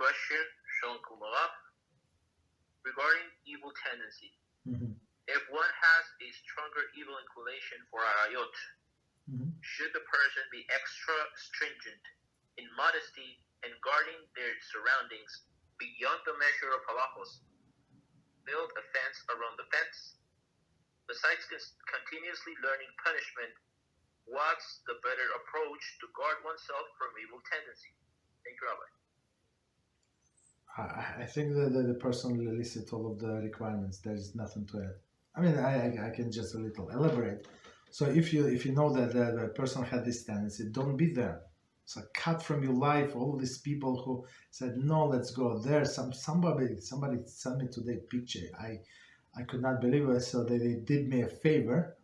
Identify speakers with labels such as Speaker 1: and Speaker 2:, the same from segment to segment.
Speaker 1: question, Shon Kumaraf, regarding evil tendency. If one has a stronger evil inclination for Arayot, should the person be extra stringent in modesty and guarding their surroundings beyond the measure of halachos, build a fence around the fence? Besides continuously learning punishment, what's the better approach to guard oneself from evil tendency? Thank you, Rabbi.
Speaker 2: I think that the person listed all of the requirements. There is nothing to add. I mean, I can just a little elaborate. So if you know that the person had this tendency, don't be there. So cut from your life all these people who said, no, let's go there. Somebody sent me today a picture. I could not believe it. So they did me a favor.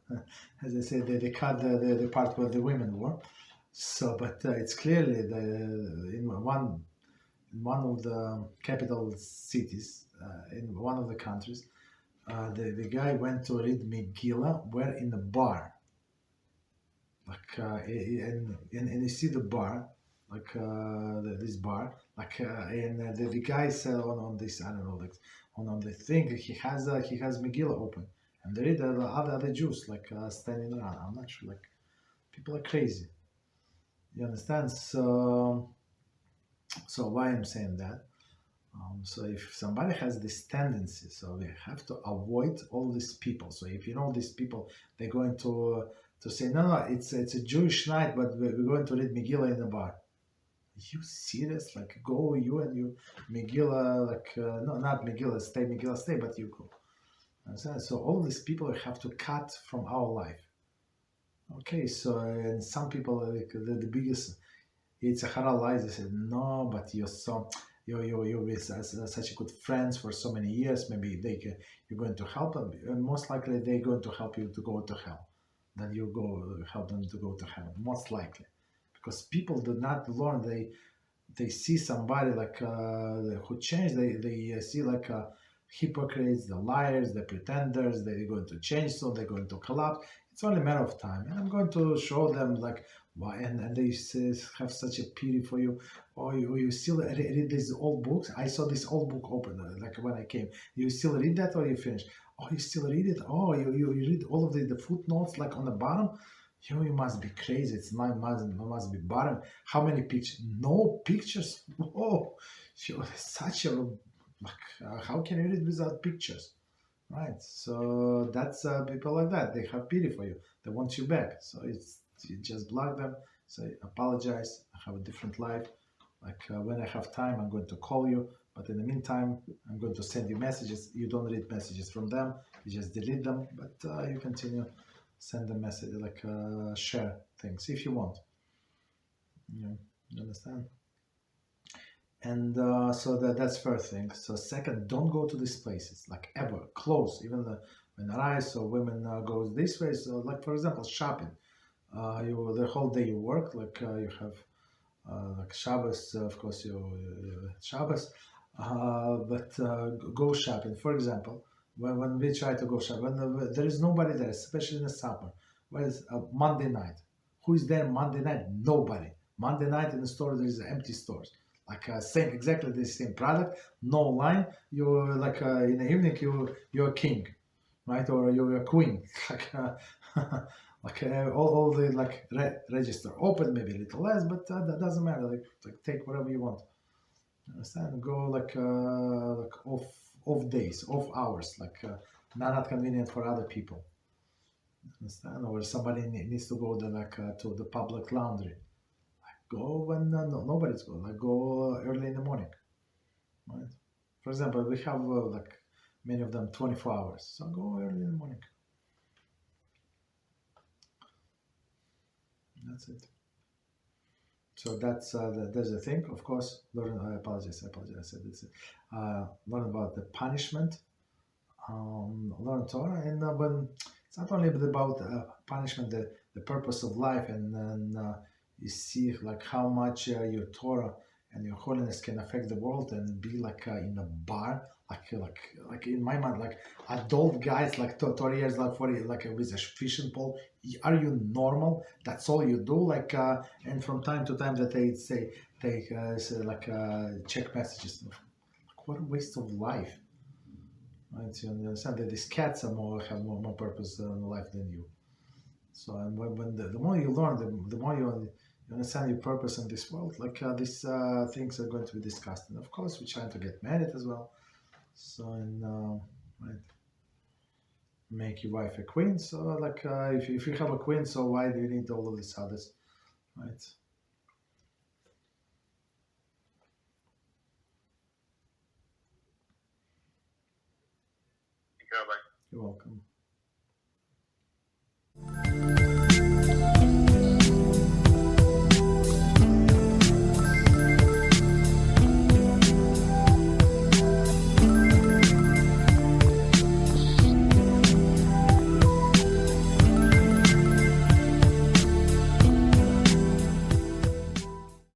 Speaker 2: As I said, they cut the part where the women were. So, but it's clearly in one of the capital cities, in one of the countries, the guy went to read Megillah. We're in a bar. And you see the bar, this bar, and the guy said on this, I don't know, on the thing, he has Megillah open, and they read the other Jews standing around. I'm not sure, people are crazy. You understand? So why I'm saying that? So if somebody has this tendency, so we have to avoid all these people. So if you know these people, they're going to say, no, it's a Jewish night, but we're going to read Megillah in the bar. Are you serious? Go you and you Megillah, no, not Megillah, stay, but you go. Understand? So all these people have to cut from our life. Okay, so and some people the biggest, it's a hara lies. They said, no, but you're with such a good friends for so many years. Maybe you're going to help them, and most likely they're going to help you to go to hell. Then you go help them to go to heaven, most likely, because people do not learn. They see somebody who changed. They see hypocrites, the liars, the pretenders. They're going to change, so they're going to collapse. It's only a matter of time, and I'm going to show them why. And they have such a pity for you. Oh, you still read these old books? I saw this old book open, when I came. You still read that, or you finished? Oh, you still read it? Oh, you read all of the footnotes on the bottom? You must be crazy. It must be bottom. How many pictures? No pictures? Oh, such a how can you read without pictures? Right? So that's people like that. They have pity for you. They want you back. So you just block them. Say apologize. I have a different life. When I have time, I'm going to call you. But in the meantime, I'm going to send you messages. You don't read messages from them. You just delete them. But you continue send them message, share things if you want. You understand? And so that's first thing. So second, don't go to these places, ever, close. Even when Arayos or women goes this way. So for example, shopping. The whole day you work, you have Shabbos, of course, you Shabbos. But go shopping. For example, when we try to go shopping, when there is nobody there, especially in the summer. Whereas Monday night, who is there Monday night? Nobody. Monday night in the store there is empty stores. Exactly the same product, no line. You're in the evening you're a king, right? Or you're a queen. All the register open, maybe a little less, but that doesn't matter. Take whatever you want. Understand? Go off days, off hours, not convenient for other people. Understand? Or somebody needs to go to the public laundry. Go when nobody's going. Go early in the morning, right? For example, we have many of them 24 hours, so go early in the morning. That's it. So that's the thing. Of course, learn. I apologize. I said this. Learn about the punishment. Learn Torah, and when it's not only about punishment, the purpose of life, and then you see how much your Torah and your holiness can affect the world, and be in a bar, in my mind, adult guys, 30 years, 40, with a fishing pole. Are you normal? That's all you do, and from time to time that they say, take check messages. Like, what a waste of life. Right? So you understand that these cats have more purpose in life than you. So, and when the more you learn, the more you understand your purpose in this world, these things are going to be discussed. And of course, we're trying to get married as well. So, and right, make your wife a queen. So, if you have a queen, so why do you need all of this others, right?
Speaker 1: Thank you, Rabbi.
Speaker 2: You're welcome.